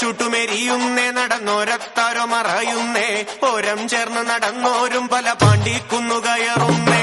ചുട്ടുമെരിയുന്നേ നടന്നോരത്താരോ മറയുന്നേ ഓരം ചേർന്ന് നടന്നോരും പല പാണ്ടിക്കുന്നു കയറുന്നേ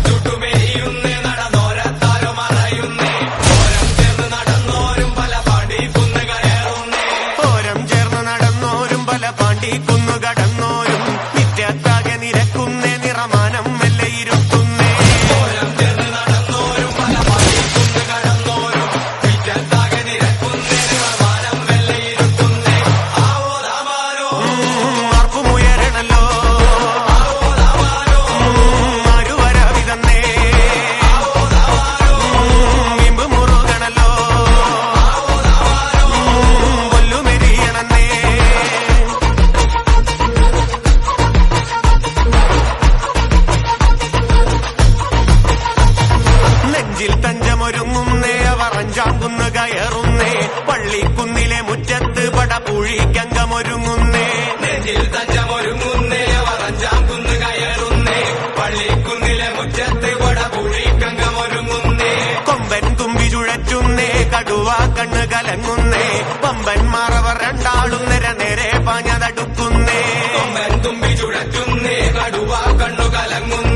ചുട്ടുമെരിയുന്നേ നടന്നോരത്താരോ മറയുന്നേ ഓരം ചേർന്ന് നടന്നോരും പല പാണ്ടിക്കുന്നു കയറുന്നേ ഓരം ചേർന്ന് നടന്നോരും പല പാണ്ടിക്കുന്നു കടന്നോരും നിത്യത്താകെ നിരക്കുന്നേ നിറമാനം മെല്ലെ ഇരുത്തുന്നേ ഓരം ചേർന്ന് നടന്നോരും പല പാണ്ടിക്കുന്നു കടന്നോരും നിത്യത്താകെ നിരക്കുന്നേ നിറമാനം മെല്ലെ ഇരുത്തുന്നേ ആവോ ദാമാരോ ആർപ്പുമുയരണല്ലോ ആവോ ദാമാരോ മരുവരവി തന്നേ ആവോ ദാമാരോ ഇമ്പ് മുറുകണല്ലോ ആവോ ദാമാരോ കൊല്ലുമെരിയണന്നേ നെഞ്ചിൽ തഞ്ചമൊരുങ്ങുന്നേ അവർ അഞ്ചാംകുന്ന് കയറുന്നേ പള്ളിക്കുന്നിലെ മുറ്റത്ത് പടപുഴിക്കങ്കമൊരുങ്ങുന്നേ നെഞ്ചിൽ തഞ്ചമൊരുങ്ങുന്നേ അവർ അഞ്ചാംകുന്ന് കയറുന്നേ പള്ളിക്കുന്നിലെ മുറ്റത്ത് പടപുഴിക്കങ്കമൊരുങ്ങുന്നേ കൊമ്പൻ തുമ്പി ചുഴറ്റുന്നേ കടുവ കണ്ണ് കലങ്ങുന്നേ പമ്പന്മാർ അവർ രണ്ടാളും നേരെ പാഞ്ഞതടുക്കുന്നേ കൊമ്പൻ തുമ്പി ചുഴറ്റുന്നേ കടുവ കണ്ണു കലങ്ങുന്നേ